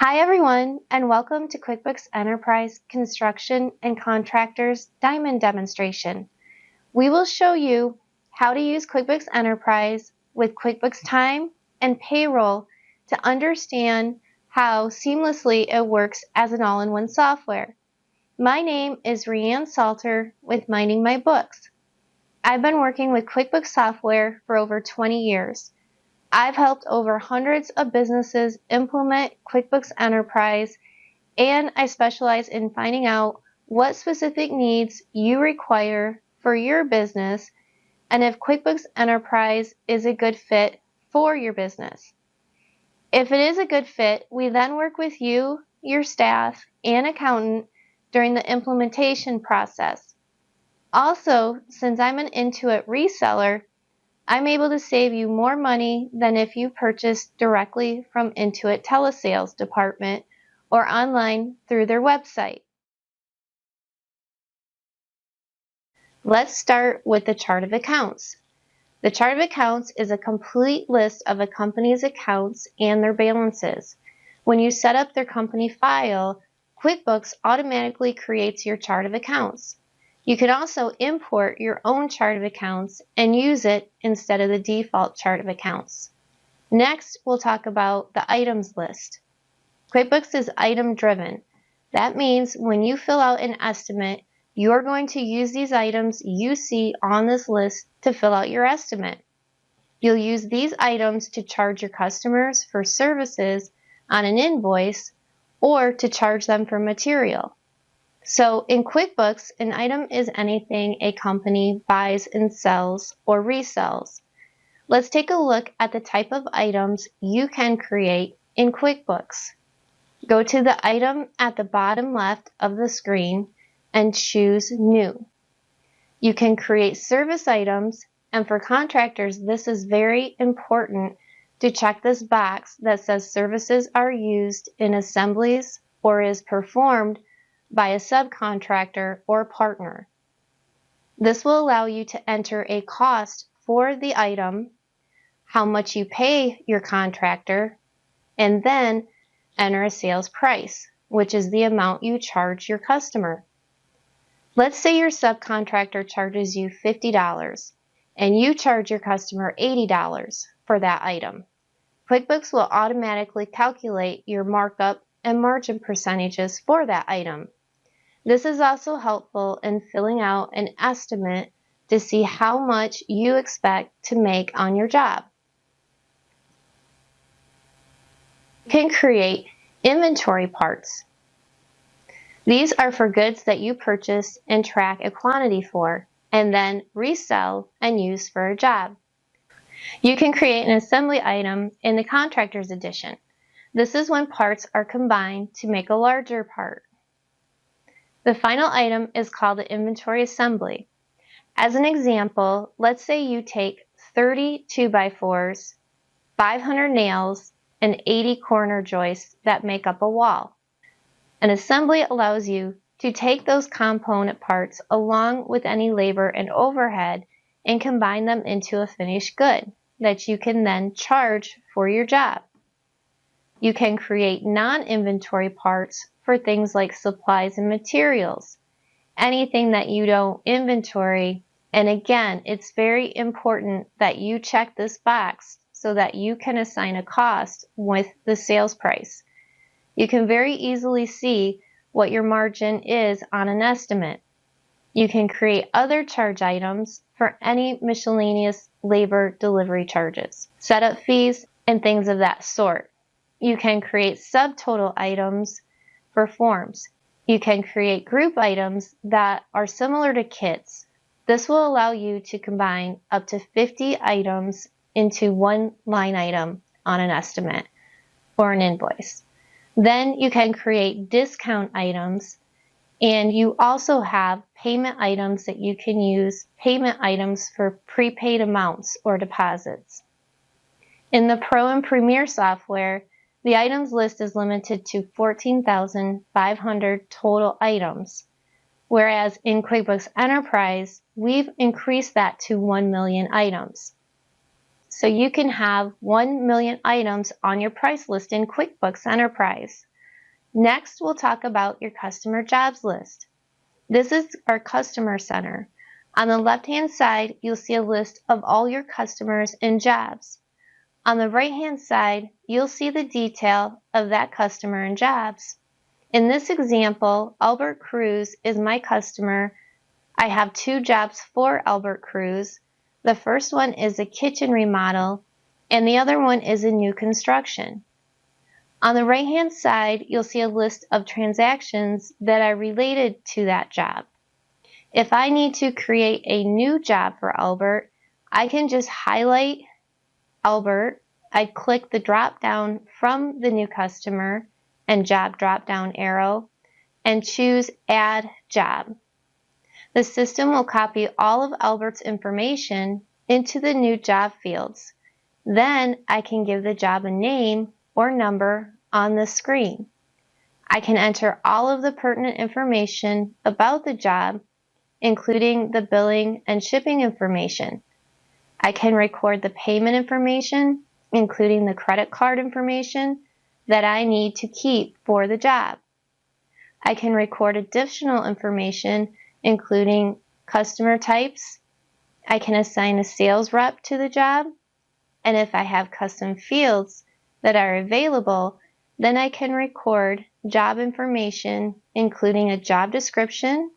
Hi everyone, and welcome to QuickBooks Enterprise Construction and Contractors Diamond Demonstration. We will show you how to use QuickBooks Enterprise with QuickBooks Time and Payroll to understand how seamlessly it works as an all-in-one software. My name is Rianne Salter with Minding My Books. I've been working with QuickBooks software for over 20 years. I've helped over hundreds of businesses implement QuickBooks Enterprise, and I specialize in finding out what specific needs you require for your business and if QuickBooks Enterprise is a good fit for your business. If it is a good fit, we then work with you, your staff, and accountant during the implementation process. Also, since I'm an Intuit reseller, I'm able to save you more money than if you purchased directly from Intuit telesales department or online through their website. Let's start with the chart of accounts. The chart of accounts is a complete list of a company's accounts and their balances. When you set up their company file, QuickBooks automatically creates your chart of accounts. You can also import your own chart of accounts and use it instead of the default chart of accounts. Next, we'll talk about the items list. QuickBooks is item driven. That means when you fill out an estimate, you're going to use these items you see on this list to fill out your estimate. You'll use these items to charge your customers for services on an invoice or to charge them for material. So in QuickBooks, an item is anything a company buys and sells or resells. Let's take a look at the type of items you can create in QuickBooks. Go to the item at the bottom left of the screen and choose New. You can create service items, and for contractors, this is very important to check this box that says services are used in assemblies or is performed by a subcontractor or partner. This will allow you to enter a cost for the item, how much you pay your contractor, and then enter a sales price, which is the amount you charge your customer. Let's say your subcontractor charges you $50 and you charge your customer $80 for that item. QuickBooks will automatically calculate your markup and margin percentages for that item. This is also helpful in filling out an estimate to see how much you expect to make on your job. You can create inventory parts. These are for goods that you purchase and track a quantity for, and then resell and use for a job. You can create an assembly item in the Contractors Edition. This is when parts are combined to make a larger part. The final item is called the inventory assembly. As an example, let's say you take 30 2x4s, 500 nails, and 80 corner joists that make up a wall. An assembly allows you to take those component parts along with any labor and overhead and combine them into a finished good that you can then charge for your job. You can create non-inventory parts for things like supplies and materials, anything that you don't inventory. And again, it's very important that you check this box so that you can assign a cost with the sales price. You can very easily see what your margin is on an estimate. You can create other charge items for any miscellaneous labor delivery charges, setup fees, and things of that sort. You can create subtotal items for forms. You can create group items that are similar to kits. This will allow you to combine up to 50 items into one line item on an estimate or an invoice. Then you can create discount items, and you also have payment items that you can use, payment items for prepaid amounts or deposits. In the Pro and Premier software, the items list is limited to 14,500 total items, whereas in QuickBooks Enterprise, we've increased that to 1 million items. So you can have 1 million items on your price list in QuickBooks Enterprise. Next, we'll talk about your customer jobs list. This is our customer center. On the left-hand side, you'll see a list of all your customers and jobs. On the right-hand side, you'll see the detail of that customer and jobs. In this example, Albert Cruz is my customer. I have 2 jobs for Albert Cruz. The first one is a kitchen remodel, and the other one is a new construction. On the right-hand side, you'll see a list of transactions that are related to that job. If I need to create a new job for Albert, I can just highlight Albert. I click the drop-down from the new customer and job drop-down arrow and choose Add Job. The system will copy all of Albert's information into the new job fields. Then I can give the job a name or number on the screen. I can enter all of the pertinent information about the job, including the billing and shipping information. I can record the payment information, including the credit card information that I need to keep for the job. I can record additional information, including customer types. I can assign a sales rep to the job, and if I have custom fields that are available, then I can record job information, including a job description.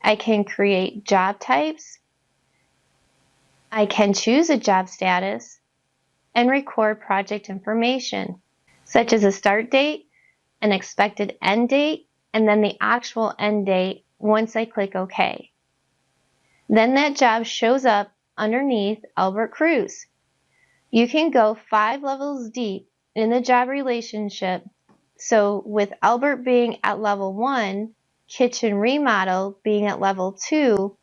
I can create job types. I can choose a job status and record project information, such as a start date, an expected end date, and then the actual end date once I click OK. Then that job shows up underneath Albert Cruz. You can go 5 levels deep in the job relationship. So with Albert being at level 1, kitchen remodel being at level 2,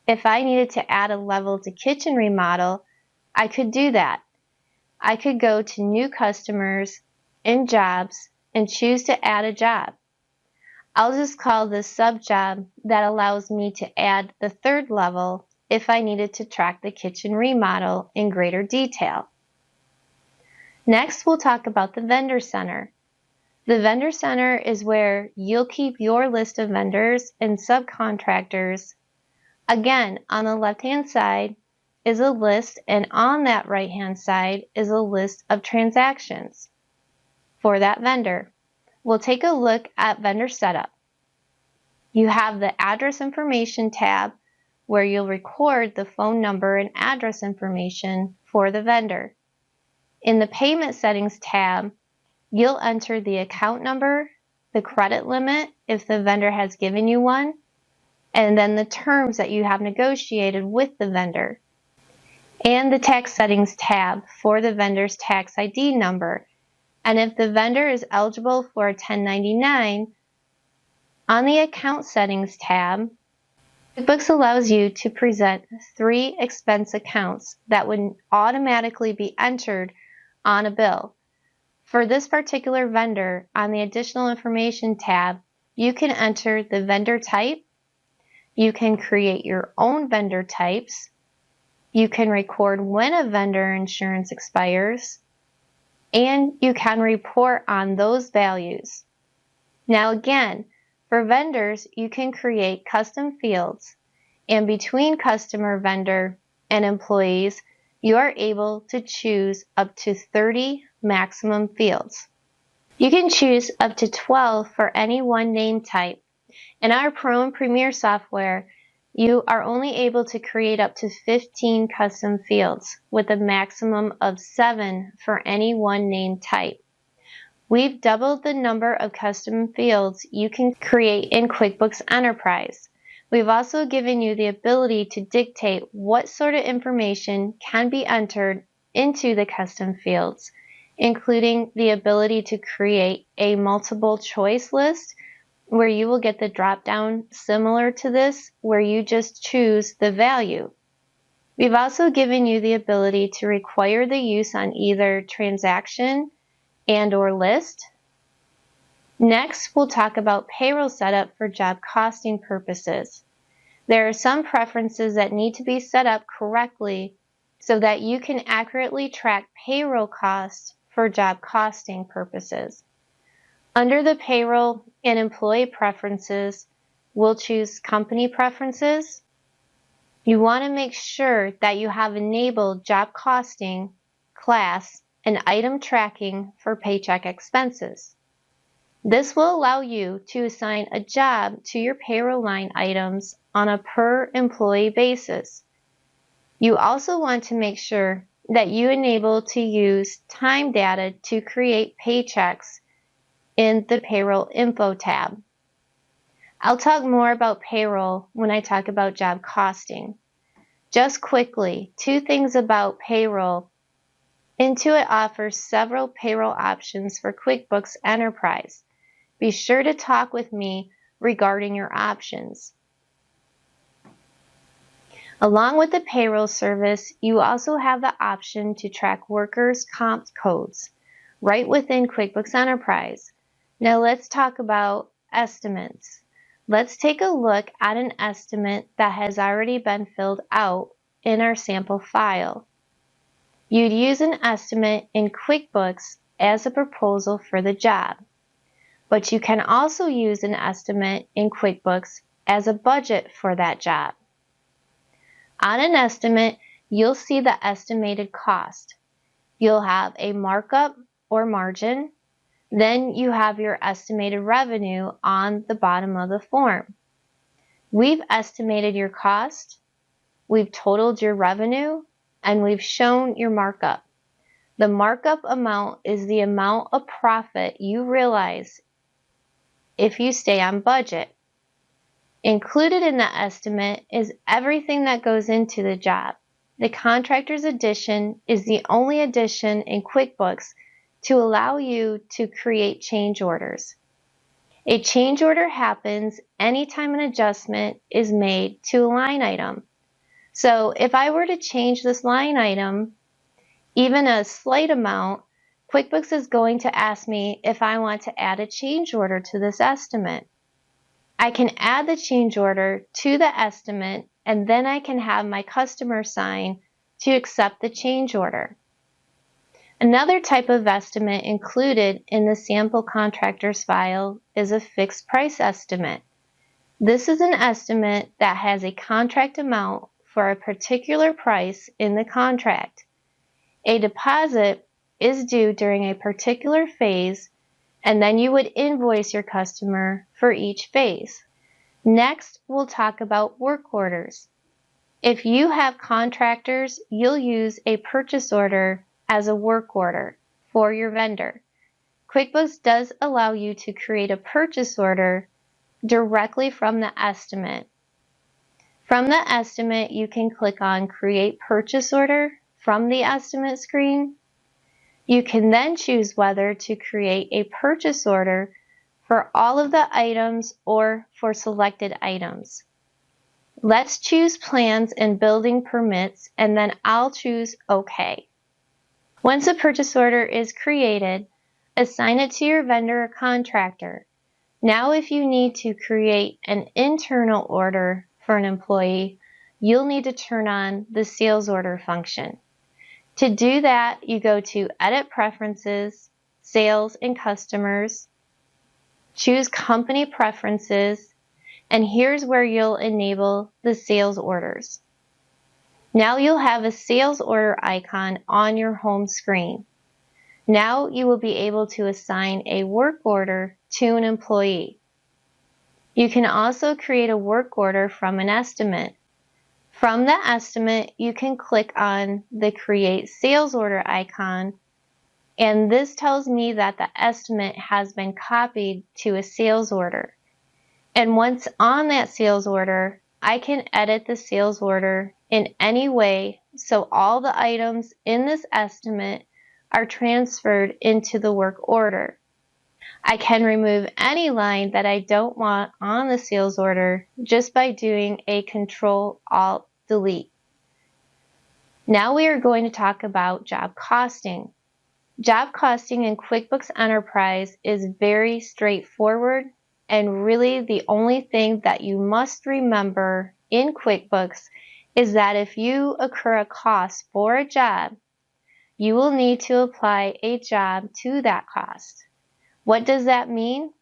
if I needed to add a level to kitchen remodel, I could do that. I could go to new customers and jobs and choose to add a job. I'll just call this sub job that allows me to add the 3rd level if I needed to track the kitchen remodel in greater detail. Next, we'll talk about the vendor center. The vendor center is where you'll keep your list of vendors and subcontractors. Again, on the left-hand side is a list, and on that right-hand side is a list of transactions for that vendor. We'll take a look at vendor setup. You have the address information tab where you'll record the phone number and address information for the vendor. In the payment settings tab, you'll enter the account number, the credit limit if the vendor has given you one, and then the terms that you have negotiated with the vendor. And the tax settings tab for the vendor's tax ID number. And if the vendor is eligible for a 1099, on the account settings tab, QuickBooks allows you to present 3 expense accounts that would automatically be entered on a bill. For this particular vendor, on the additional information tab, you can enter the vendor type, you can create your own vendor types, you can record when a vendor insurance expires, and you can report on those values. Now again, for vendors, you can create custom fields, and between customer, vendor, and employees, you are able to choose up to 30 maximum fields. You can choose up to 12 for any one name type. In our Pro and Premier software, you are only able to create up to 15 custom fields with a maximum of 7 for any one name type. We've doubled the number of custom fields you can create in QuickBooks Enterprise. We've also given you the ability to dictate what sort of information can be entered into the custom fields, including the ability to create a multiple choice list where you will get the drop-down similar to this, where you just choose the value. We've also given you the ability to require the use on either transaction and/or list. Next, we'll talk about payroll setup for job costing purposes. There are some preferences that need to be set up correctly so that you can accurately track payroll costs for job costing purposes. Under the Payroll and Employee Preferences, we'll choose Company Preferences. You want to make sure that you have enabled Job Costing, Class, and Item Tracking for Paycheck expenses. This will allow you to assign a job to your payroll line items on a per employee basis. You also want to make sure that you enable to use time data to create paychecks in the Payroll Info tab. I'll talk more about payroll when I talk about job costing. Just quickly, 2 things about payroll. Intuit offers several payroll options for QuickBooks Enterprise. Be sure to talk with me regarding your options. Along with the payroll service, you also have the option to track workers' comp codes right within QuickBooks Enterprise. Now let's talk about estimates. Let's take a look at an estimate that has already been filled out in our sample file. You'd use an estimate in QuickBooks as a proposal for the job, but you can also use an estimate in QuickBooks as a budget for that job. On an estimate, you'll see the estimated cost. You'll have a markup or margin. Then you have your estimated revenue on the bottom of the form. We've estimated your cost, we've totaled your revenue, and we've shown your markup. The markup amount is the amount of profit you realize if you stay on budget. Included in the estimate is everything that goes into the job. The Contractors Edition is the only edition in QuickBooks to allow you to create change orders. A change order happens anytime an adjustment is made to a line item. So if I were to change this line item, even a slight amount, QuickBooks is going to ask me if I want to add a change order to this estimate. I can add the change order to the estimate, and then I can have my customer sign to accept the change order. Another type of estimate included in the sample contractors file is a fixed price estimate. This is an estimate that has a contract amount for a particular price in the contract. A deposit is due during a particular phase, and then you would invoice your customer for each phase. Next, we'll talk about work orders. If you have contractors, you'll use a purchase order as a work order for your vendor. QuickBooks does allow you to create a purchase order directly from the estimate. From the estimate, you can click on Create Purchase Order from the estimate screen. You can then choose whether to create a purchase order for all of the items or for selected items. Let's choose plans and building permits, and then I'll choose OK. Once a purchase order is created, assign it to your vendor or contractor. Now if you need to create an internal order for an employee, you'll need to turn on the sales order function. To do that, you go to Edit Preferences, Sales and Customers, choose Company Preferences, and here's where you'll enable the sales orders. Now you'll have a sales order icon on your home screen. Now you will be able to assign a work order to an employee. You can also create a work order from an estimate. From the estimate, you can click on the Create Sales Order icon, and this tells me that the estimate has been copied to a sales order. And once on that sales order, I can edit the sales order in any way so all the items in this estimate are transferred into the work order. I can remove any line that I don't want on the sales order just by doing a Control-Alt-Delete. Now we are going to talk about job costing. Job costing in QuickBooks Enterprise is very straightforward, and really the only thing that you must remember in QuickBooks is that if you incur a cost for a job, you will need to apply a job to that cost. What does that mean?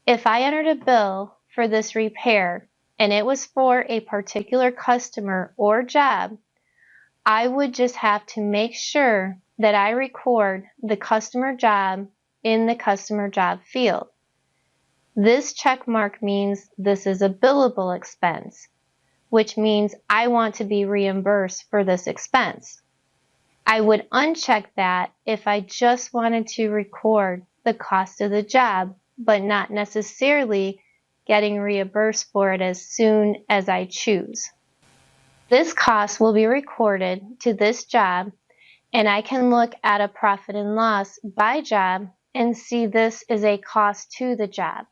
If I entered a bill for this repair and it was for a particular customer or job, I would just have to make sure that I record the customer job in the customer job field. This check mark means this is a billable expense, which means I want to be reimbursed for this expense. I would uncheck that if I just wanted to record the cost of the job, but not necessarily getting reimbursed for it as soon as I choose. This cost will be recorded to this job, and I can look at a profit and loss by job and see this is a cost to the job.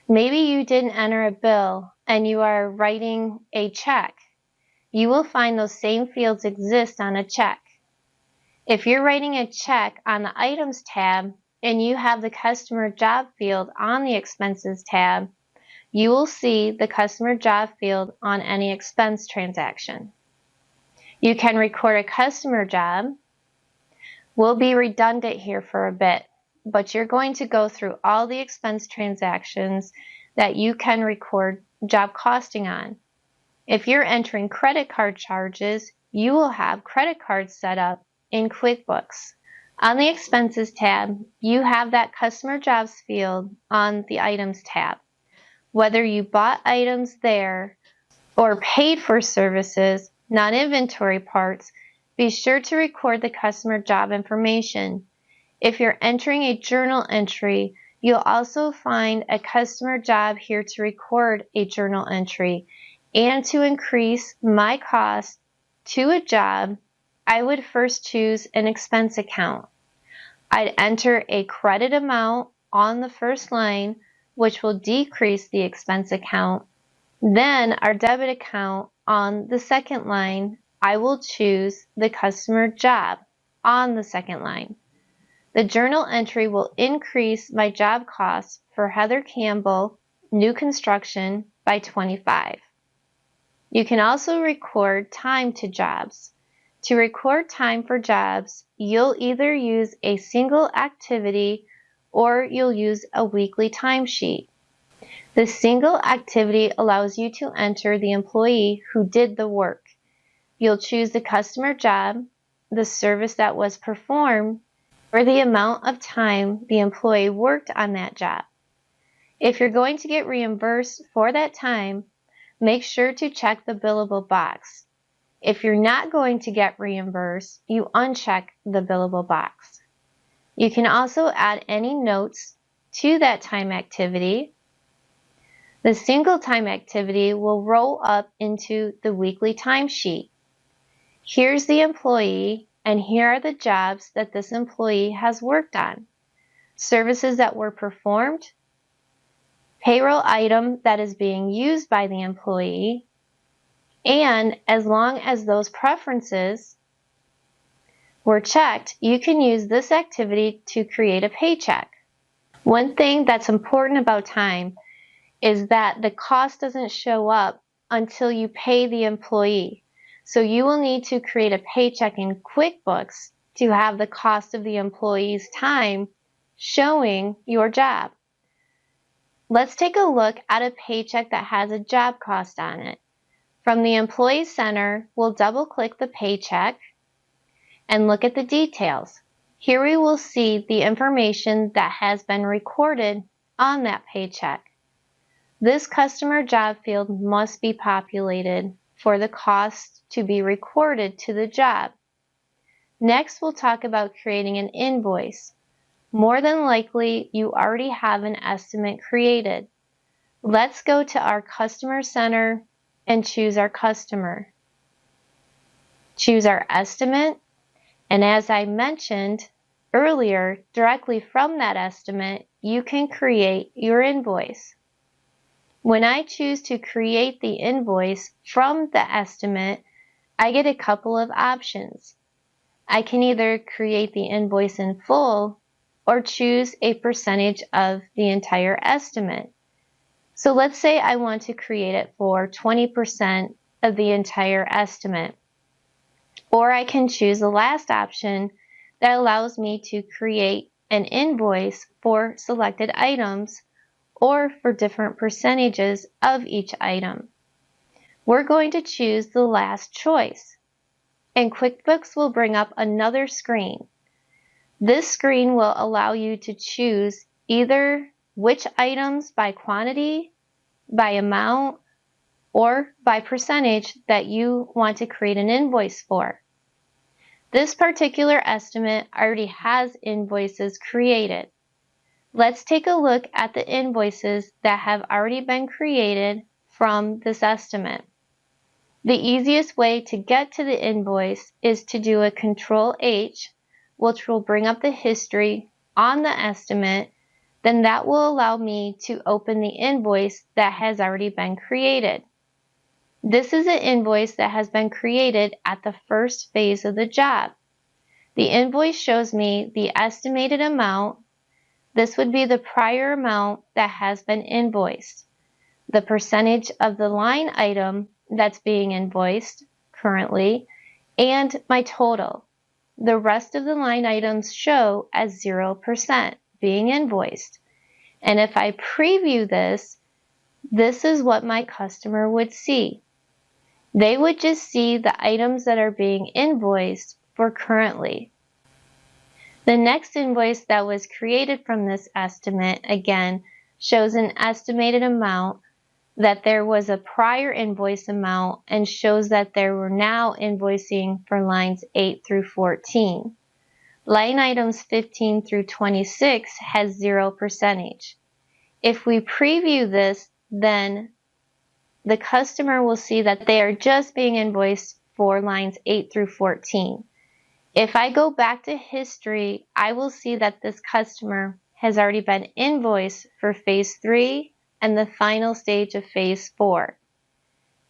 Maybe you didn't enter a bill and you are writing a check. You will find those same fields exist on a check. If you're writing a check on the Items tab and you have the Customer Job field on the Expenses tab, you will see the Customer Job field on any expense transaction. You can record a customer job. We'll be redundant here for a bit, but you're going to go through all the expense transactions that you can record job costing on. If you're entering credit card charges, you will have credit cards set up in QuickBooks. On the Expenses tab, you have that Customer Jobs field on the Items tab. Whether you bought items there or paid for services, non-inventory parts, be sure to record the customer job information. If you're entering a journal entry, you'll also find a customer job here to record a journal entry. And to increase my cost to a job, I would first choose an expense account. I'd enter a credit amount on the first line, which will decrease the expense account. Then our debit account on the second line, I will choose the customer job on the second line. The journal entry will increase my job costs for Heather Campbell, new construction, by $25. You can also record time to jobs. To record time for jobs, you'll either use a single activity or you'll use a weekly timesheet. The single activity allows you to enter the employee who did the work. You'll choose the customer job, the service that was performed, or the amount of time the employee worked on that job. If you're going to get reimbursed for that time, make sure to check the billable box. If you're not going to get reimbursed, you uncheck the billable box. You can also add any notes to that time activity. The single time activity will roll up into the weekly timesheet. Here's the employee, and here are the jobs that this employee has worked on. Services that were performed, payroll item that is being used by the employee, and as long as those preferences were checked, you can use this activity to create a paycheck. One thing that's important about time is that the cost doesn't show up until you pay the employee. So you will need to create a paycheck in QuickBooks to have the cost of the employee's time showing your job. Let's take a look at a paycheck that has a job cost on it. From the Employee Center, we'll double-click the paycheck and look at the details. Here we will see the information that has been recorded on that paycheck. This customer job field must be populated for the cost to be recorded to the job. Next, we'll talk about creating an invoice. More than likely, you already have an estimate created. Let's go to our Customer Center and choose our customer. Choose our estimate, and as I mentioned earlier, directly from that estimate, you can create your invoice. When I choose to create the invoice from the estimate, I get a couple of options. I can either create the invoice in full or choose a percentage of the entire estimate. So let's say I want to create it for 20% of the entire estimate. Or I can choose the last option that allows me to create an invoice for selected items or for different percentages of each item. We're going to choose the last choice, and QuickBooks will bring up another screen. This screen will allow you to choose either which items by quantity, by amount, or by percentage that you want to create an invoice for. This particular estimate already has invoices created. Let's take a look at the invoices that have already been created from this estimate. The easiest way to get to the invoice is to do a Control-H, which will bring up the history on the estimate. Then that will allow me to open the invoice that has already been created. This is an invoice that has been created at the first phase of the job. The invoice shows me the estimated amount. This would be the prior amount that has been invoiced, the percentage of the line item that's being invoiced currently, and my total. The rest of the line items show as 0% being invoiced. And if I preview this, this is what my customer would see. They would just see the items that are being invoiced for currently. The next invoice that was created from this estimate, again, shows an estimated amount, that there was a prior invoice amount, and shows that there were now invoicing for lines 8 through 14. Line items 15 through 26 has 0%. If we preview this, then the customer will see that they are just being invoiced for lines 8 through 14. If I go back to history, I will see that this customer has already been invoiced for phase 3 and the final stage of phase 4.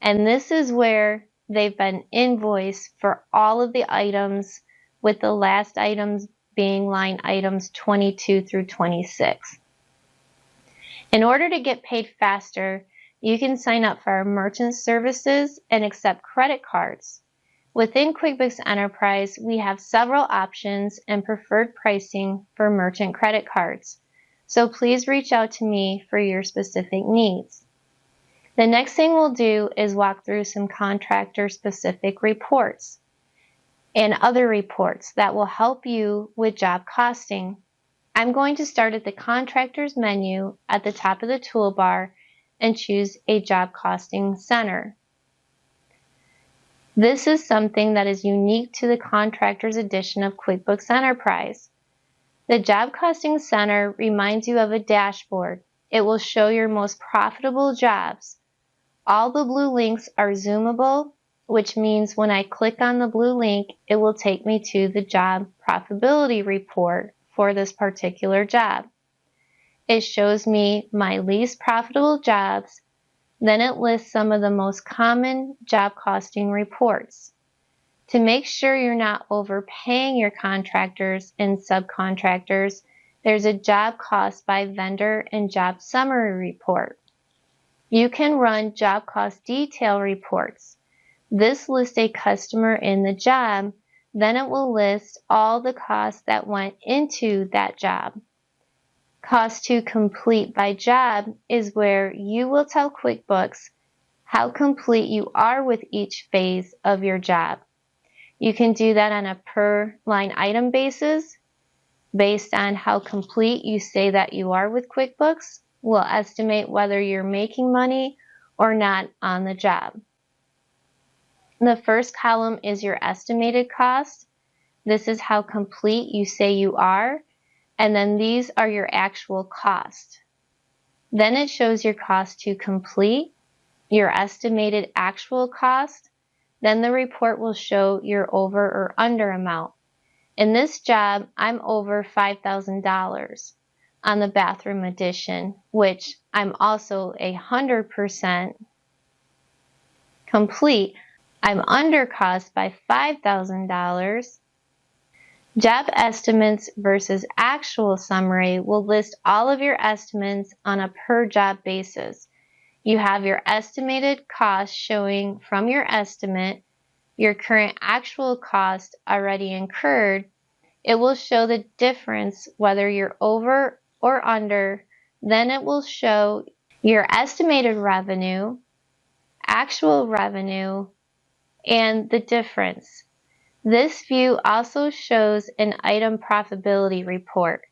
And this is where they've been invoiced for all of the items, with the last items being line items 22 through 26. In order to get paid faster, you can sign up for our merchant services and accept credit cards. Within QuickBooks Enterprise, we have several options and preferred pricing for merchant credit cards. So please reach out to me for your specific needs. The next thing we'll do is walk through some contractor-specific reports and other reports that will help you with job costing. I'm going to start at the Contractors menu at the top of the toolbar and choose a Job Costing Center. This is something that is unique to the Contractors edition of QuickBooks Enterprise. The Job Costing Center reminds you of a dashboard. It will show your most profitable jobs. All the blue links are zoomable, which means when I click on the blue link, it will take me to the job profitability report for this particular job. It shows me my least profitable jobs, then it lists some of the most common job costing reports. To make sure you're not overpaying your contractors and subcontractors, there's a job cost by vendor and job summary report. You can run job cost detail reports. This lists a customer in the job, then it will list all the costs that went into that job. Cost to complete by job is where you will tell QuickBooks how complete you are with each phase of your job. You can do that on a per line item basis. Based on how complete you say that you are with QuickBooks, we'll estimate whether you're making money or not on the job. The first column is your estimated cost. This is how complete you say you are. And then these are your actual costs. Then it shows your cost to complete, your estimated actual cost. Then the report will show your over or under amount. In this job, I'm over $5,000 on the bathroom addition, which I'm also 100% complete. I'm under cost by $5,000. Job estimates versus actual summary will list all of your estimates on a per job basis. You have your estimated cost showing from your estimate, your current actual cost already incurred, it will show the difference whether you're over or under. Then it will show your estimated revenue, actual revenue, and the difference. This view also shows an item profitability report.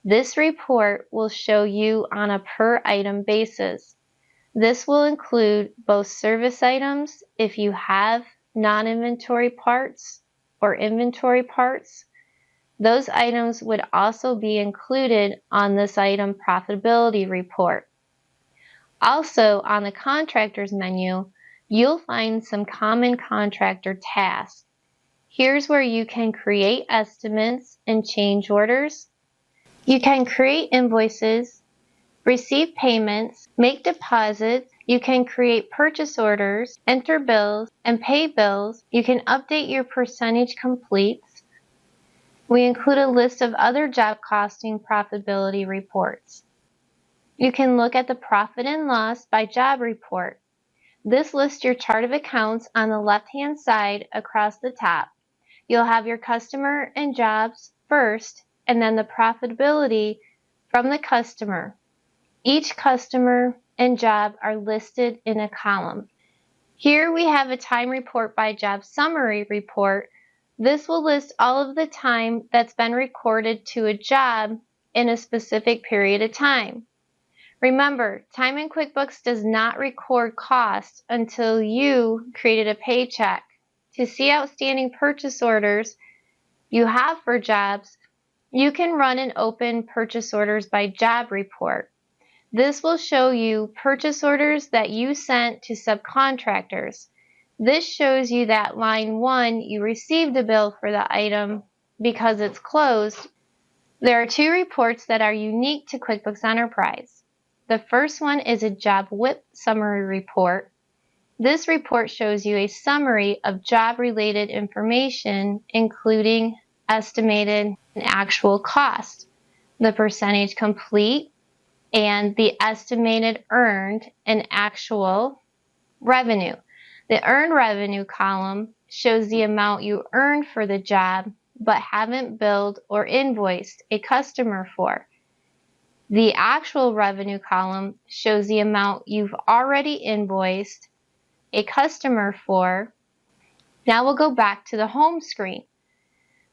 This report will show you on a per item basis. This will include both service items if you have non-inventory parts or inventory parts. Those items would also be included on this item profitability report. Also, on the Contractors menu, you'll find some common contractor tasks. Here's where you can create estimates and change orders. You can create invoices, receive payments, make deposits. You can create purchase orders, enter bills, and pay bills. You can update your percentage completes. We include a list of other job costing profitability reports. You can look at the profit and loss by job report. This lists your chart of accounts on the left-hand side across the top. You'll have your customer and jobs first, and then the profitability from the customer. Each customer and job are listed in a column. Here we have a time report by job summary report. This will list all of the time that's been recorded to a job in a specific period of time. Remember, time in QuickBooks does not record costs until you created a paycheck. To see outstanding purchase orders you have for jobs, you can run and open purchase orders by job report. This will show you purchase orders that you sent to subcontractors. This shows you that line 1, you received a bill for the item because it's closed. There are 2 reports that are unique to QuickBooks Enterprise. The first one is a job WIP summary report. This report shows you a summary of job-related information, including estimated and actual cost, the percentage complete, and the estimated earned and actual revenue. The earned revenue column shows the amount you earned for the job but haven't billed or invoiced a customer for. The actual revenue column shows the amount you've already invoiced a customer for. Now we'll go back to the home screen.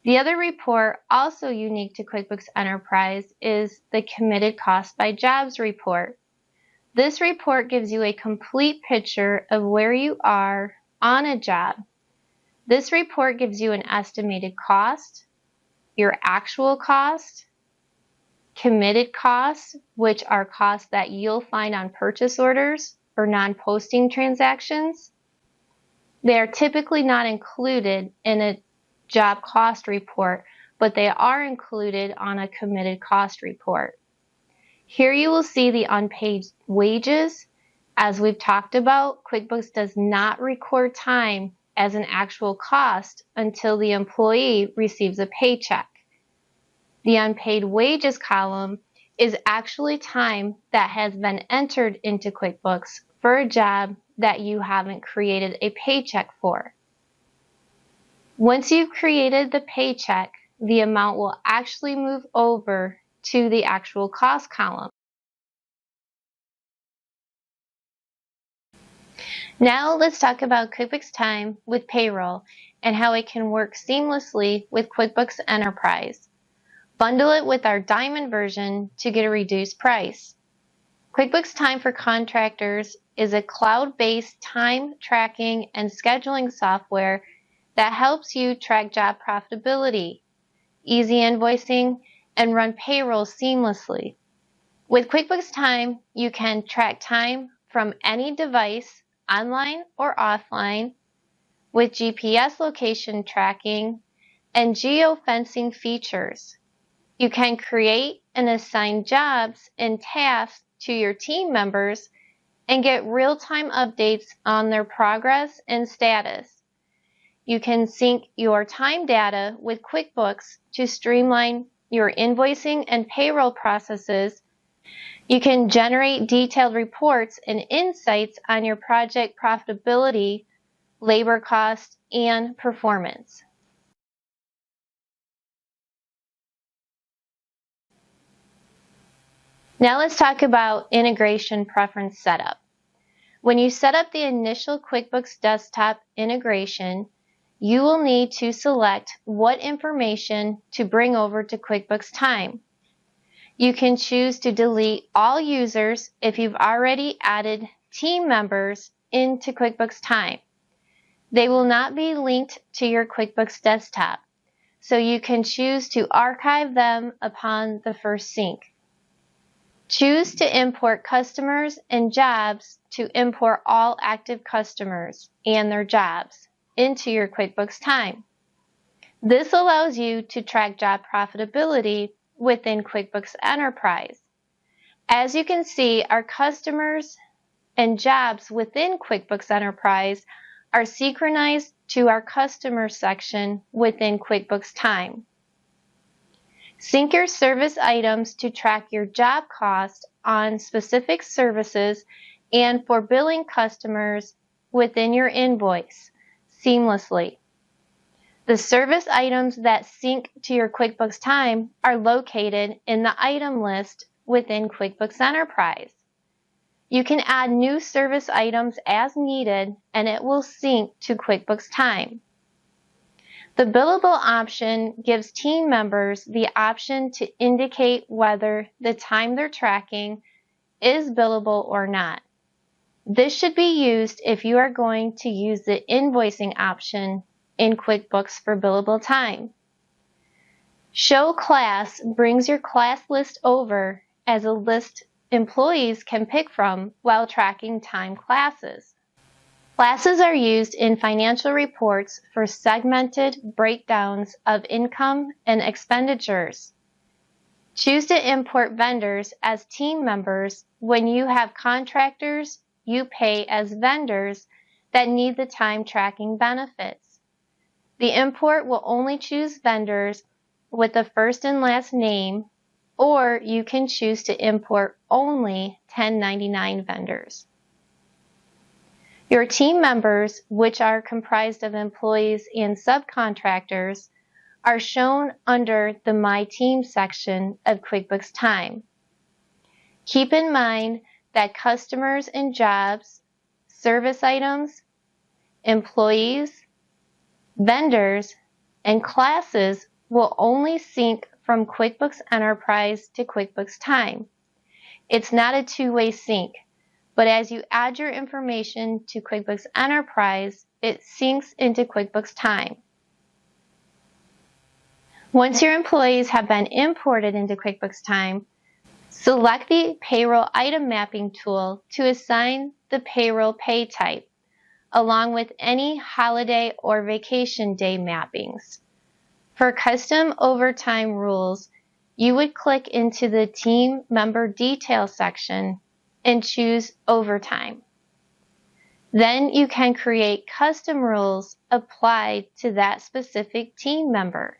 The other report, also unique to QuickBooks Enterprise, is the Committed Cost by Jobs report. This report gives you a complete picture of where you are on a job. This report gives you an estimated cost, your actual cost, committed costs, which are costs that you'll find on purchase orders or non-posting transactions. They are typically not included in a job cost report, but they are included on a committed cost report. Here you will see the unpaid wages. As we've talked about, QuickBooks does not record time as an actual cost until the employee receives a paycheck. The unpaid wages column is actually time that has been entered into QuickBooks for a job that you haven't created a paycheck for. Once you've created the paycheck, the amount will actually move over to the actual cost column. Now let's talk about QuickBooks Time with Payroll and how it can work seamlessly with QuickBooks Enterprise. Bundle it with our Diamond version to get a reduced price. QuickBooks Time for Contractors is a cloud-based time tracking and scheduling software that helps you track job profitability, easy invoicing, and run payroll seamlessly. With QuickBooks Time, you can track time from any device, online or offline, with GPS location tracking and geofencing features. You can create and assign jobs and tasks to your team members and get real-time updates on their progress and status. You can sync your time data with QuickBooks to streamline your invoicing and payroll processes. You can generate detailed reports and insights on your project profitability, labor cost, and performance. Now let's talk about integration preference setup. When you set up the initial QuickBooks Desktop integration, you will need to select what information to bring over to QuickBooks Time. You can choose to delete all users if you've already added team members into QuickBooks Time. They will not be linked to your QuickBooks Desktop, so you can choose to archive them upon the first sync. Choose to import customers and jobs to import all active customers and their jobs into your QuickBooks Time. This allows you to track job profitability within QuickBooks Enterprise. As you can see, our customers and jobs within QuickBooks Enterprise are synchronized to our customers section within QuickBooks Time. Sync your service items to track your job cost on specific services and for billing customers within your invoice seamlessly. The service items that sync to your QuickBooks Time are located in the item list within QuickBooks Enterprise. You can add new service items as needed and it will sync to QuickBooks Time. The billable option gives team members the option to indicate whether the time they're tracking is billable or not. This should be used if you are going to use the invoicing option in QuickBooks for billable time. Show Class brings your class list over as a list employees can pick from while tracking time classes. Classes are used in financial reports for segmented breakdowns of income and expenditures. Choose to import vendors as team members when you have contractors you pay as vendors that need the time tracking benefits. The import will only choose vendors with the first and last name, or you can choose to import only 1099 vendors. Your team members, which are comprised of employees and subcontractors, are shown under the My Team section of QuickBooks Time. Keep in mind that customers and jobs, service items, employees, vendors, and classes will only sync from QuickBooks Enterprise to QuickBooks Time. It's not a two-way sync, but as you add your information to QuickBooks Enterprise, it syncs into QuickBooks Time. Once your employees have been imported into QuickBooks Time, select the Payroll Item Mapping tool to assign the payroll pay type, along with any holiday or vacation day mappings. For custom overtime rules, you would click into the Team Member Details section and choose Overtime. Then you can create custom rules applied to that specific team member.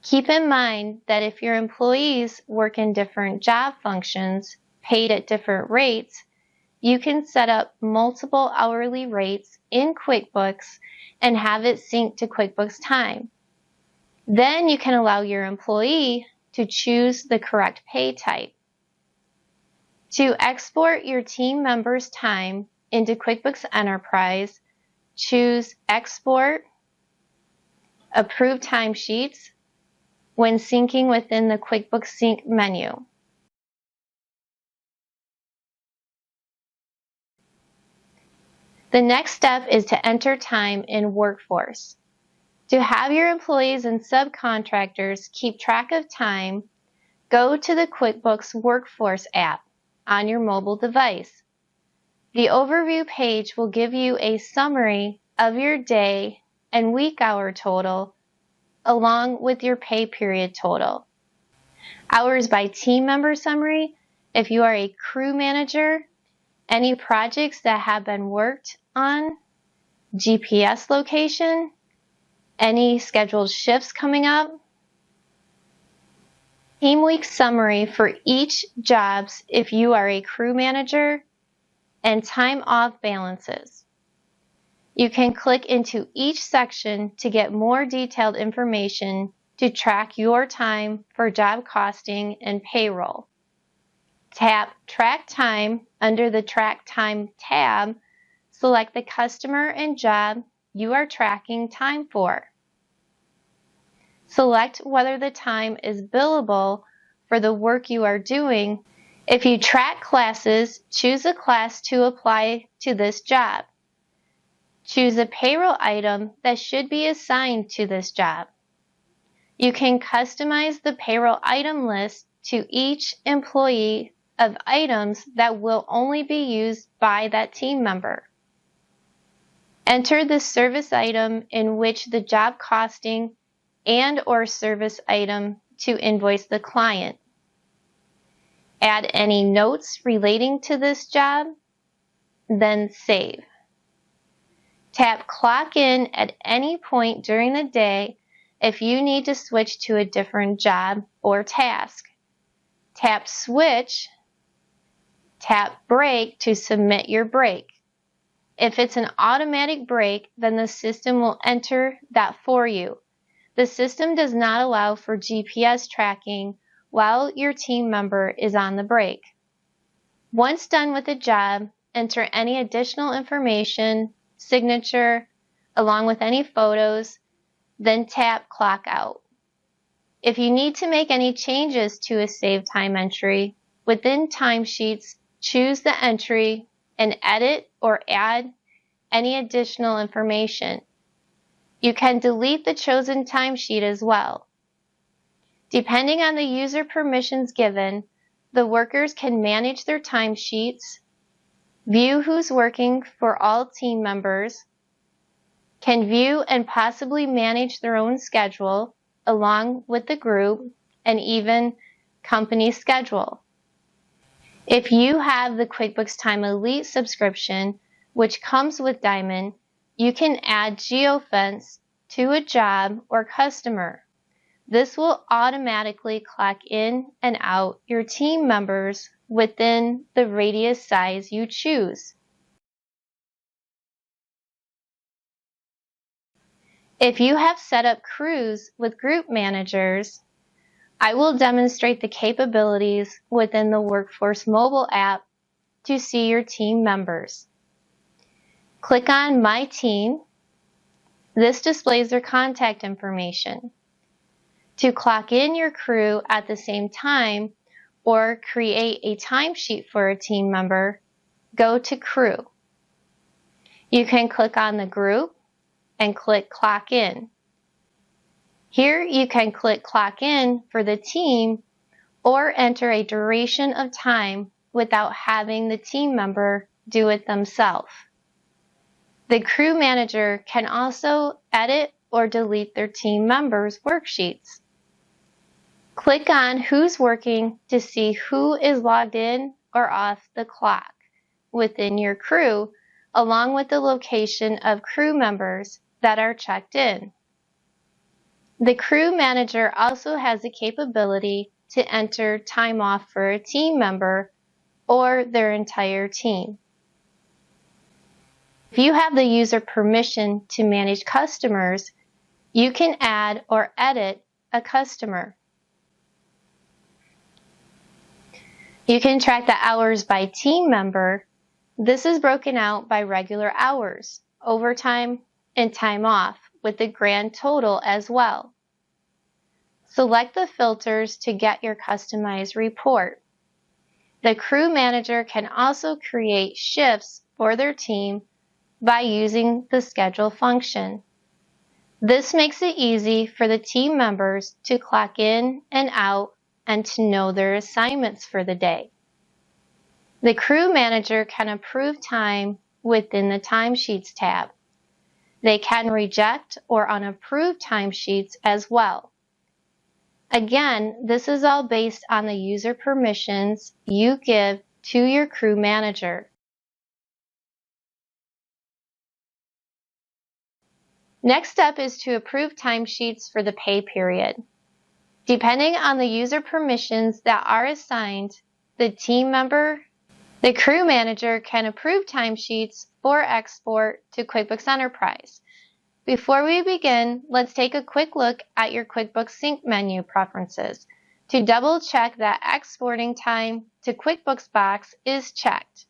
Keep in mind that if your employees work in different job functions, paid at different rates, you can set up multiple hourly rates in QuickBooks and have it sync to QuickBooks Time. Then you can allow your employee to choose the correct pay type. To export your team members' time into QuickBooks Enterprise, choose Export, Approve Timesheets when syncing within the QuickBooks Sync menu. The next step is to enter time in Workforce. To have your employees and subcontractors keep track of time, go to the QuickBooks Workforce app on your mobile device. The overview page will give you a summary of your day and week hour total along with your pay period total. Hours by team member summary, if you are a crew manager, any projects that have been worked on, GPS location, any scheduled shifts coming up, team week summary for each jobs if you are a crew manager, and time off balances. You can click into each section to get more detailed information to track your time for job costing and payroll. Tap Track Time under the Track Time tab. Select the customer and job you are tracking time for. Select whether the time is billable for the work you are doing. If you track classes, choose a class to apply to this job. Choose a payroll item that should be assigned to this job. You can customize the payroll item list to each employee of items that will only be used by that team member. Enter the service item in which the job costing and/or service item to invoice the client. Add any notes relating to this job, then save. Tap Clock In at any point during the day if you need to switch to a different job or task. Tap Switch. Tap Break to submit your break. If it's an automatic break, then the system will enter that for you. The system does not allow for GPS tracking while your team member is on the break. Once done with the job, enter any additional information, signature, along with any photos, then tap Clock Out. If you need to make any changes to a saved time entry, within timesheets, choose the entry and edit or add any additional information. You can delete the chosen timesheet as well. Depending on the user permissions given, the workers can manage their timesheets, view who's working for all team members, can view and possibly manage their own schedule along with the group and even company schedule. If you have the QuickBooks Time Elite subscription, which comes with Diamond, you can add geofence to a job or customer. This will automatically clock in and out your team members within the radius size you choose. If you have set up crews with group managers, I will demonstrate the capabilities within the Workforce mobile app to see your team members. Click on My Team. This displays their contact information. To clock in your crew at the same time or create a timesheet for a team member, go to Crew. You can click on the group and click Clock In. Here you can click Clock In for the team or enter a duration of time without having the team member do it themselves. The crew manager can also edit or delete their team members' worksheets. Click on Who's Working to see who is logged in or off the clock within your crew, along with the location of crew members that are checked in. The crew manager also has the capability to enter time off for a team member or their entire team. If you have the user permission to manage customers, you can add or edit a customer. You can track the hours by team member. This is broken out by regular hours, overtime, and time off, with the grand total as well. Select the filters to get your customized report. The crew manager can also create shifts for their team by using the schedule function. This makes it easy for the team members to clock in and out and to know their assignments for the day. The crew manager can approve time within the Timesheets tab. They can reject or unapprove timesheets as well. Again, this is all based on the user permissions you give to your crew manager. Next step is to approve timesheets for the pay period. Depending on the user permissions that are assigned, the crew manager can approve timesheets for export to QuickBooks Enterprise. Before we begin, let's take a quick look at your QuickBooks Sync menu preferences. to double check that exporting time to QuickBooks box is checked.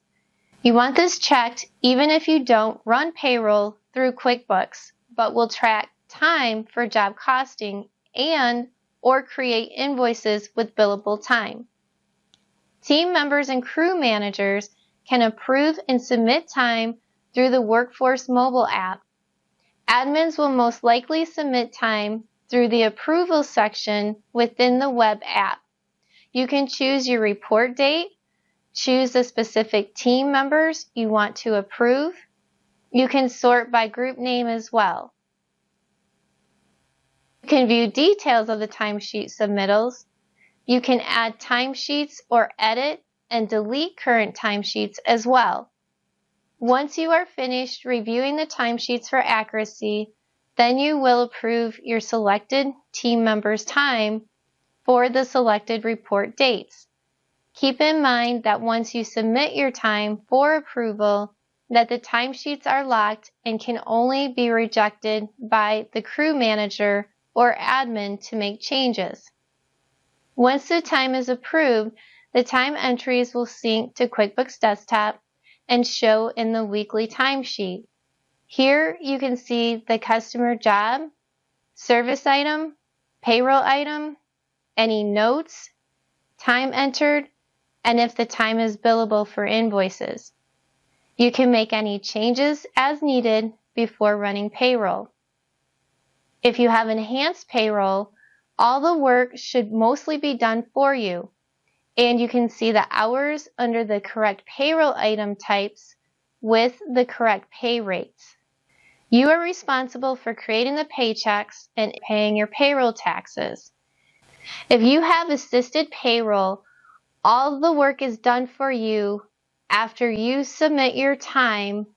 You want this checked even if you don't run payroll through QuickBooks, but will track time for job costing and or create invoices with billable time. Team members and crew managers can approve and submit time through the Workforce mobile app. Admins will most likely submit time through the approval section within the web app. You can choose your report date, choose the specific team members you want to approve. You can sort by group name as well. You can view details of the timesheet submittals. You can add timesheets or edit and delete current timesheets as well. Once you are finished reviewing the timesheets for accuracy, then you will approve your selected team member's time for the selected report dates. Keep in mind that once you submit your time for approval, that the timesheets are locked and can only be rejected by the crew manager or admin to make changes. Once the time is approved, the time entries will sync to QuickBooks Desktop and show in the weekly timesheet. Here you can see the customer job, service item, payroll item, any notes, time entered, and if the time is billable for invoices. You can make any changes as needed before running payroll. If you have enhanced payroll, all the work should mostly be done for you, and you can see the hours under the correct payroll item types with the correct pay rates. You are responsible for creating the paychecks and paying your payroll taxes. If you have assisted payroll, all the work is done for you after you submit your time.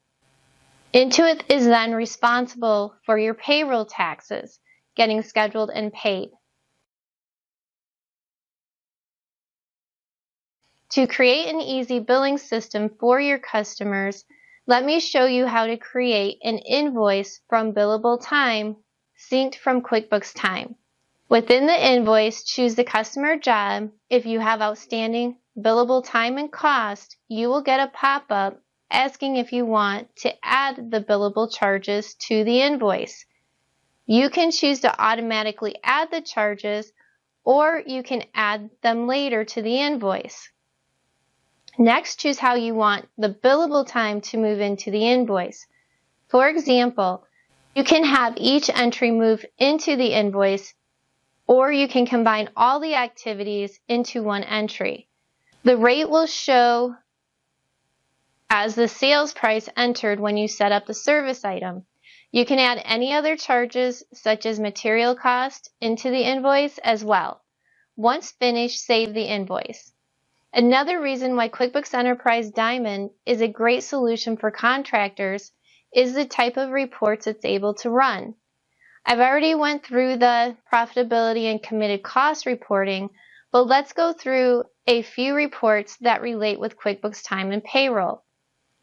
Intuit is then responsible for your payroll taxes, getting scheduled and paid. To create an easy billing system for your customers, let me show you how to create an invoice from billable time synced from QuickBooks Time. Within the invoice, choose the customer job. If you have outstanding billable time and cost, you will get a pop-up asking if you want to add the billable charges to the invoice. You can choose to automatically add the charges, or you can add them later to the invoice. Next, choose how you want the billable time to move into the invoice. For example, you can have each entry move into the invoice, or you can combine all the activities into one entry. The rate will show as the sales price entered when you set up the service item. You can add any other charges, such as material cost, into the invoice as well. Once finished, save the invoice. Another reason why QuickBooks Enterprise Diamond is a great solution for contractors is the type of reports it's able to run. I've already went through the profitability and committed cost reporting, but let's go through a few reports that relate with QuickBooks Time and Payroll.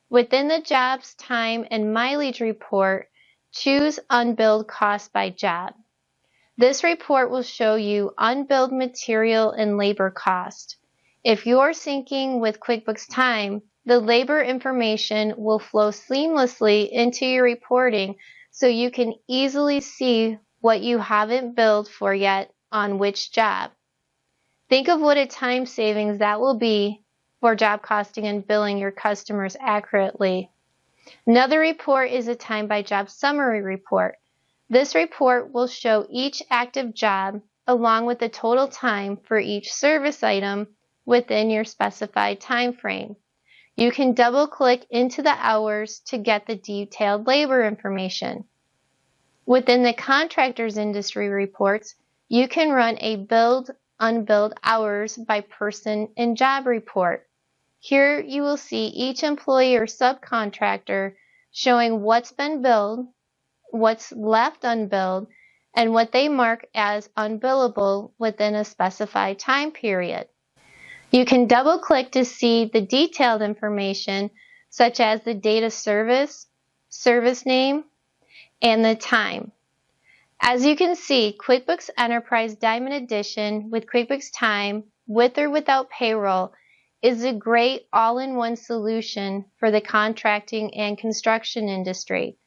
Within the Jobs, Time, and Mileage report, choose Unbilled Cost by Job. This report will show you unbilled material and labor cost. If you're syncing with QuickBooks Time, the labor information will flow seamlessly into your reporting so you can easily see what you haven't billed for yet on which job. Think of what a time savings that will be for job costing and billing your customers accurately. Another report is a time by job summary report. This report will show each active job along with the total time for each service item within your specified time frame. You can double-click into the hours to get the detailed labor information. Within the contractors industry reports, you can run a billed, unbilled hours by person and job report. Here you will see each employee or subcontractor showing what's been billed, what's left unbilled, and what they mark as unbillable within a specified time period. You can double-click to see the detailed information such as the date of service, service name, and the time. As you can see, QuickBooks Enterprise Diamond Edition with QuickBooks Time, with or without payroll, is a great all-in-one solution for the contracting and construction industry.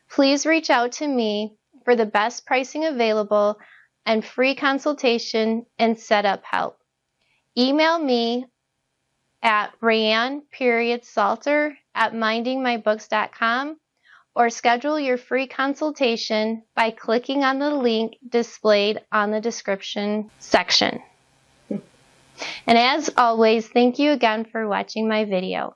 Please reach out to me for the best pricing available and free consultation and setup help. Email me at rayanne.salter@mindingmybooks.com or schedule your free consultation by clicking on the link displayed on the description section. And as always, thank you again for watching my video.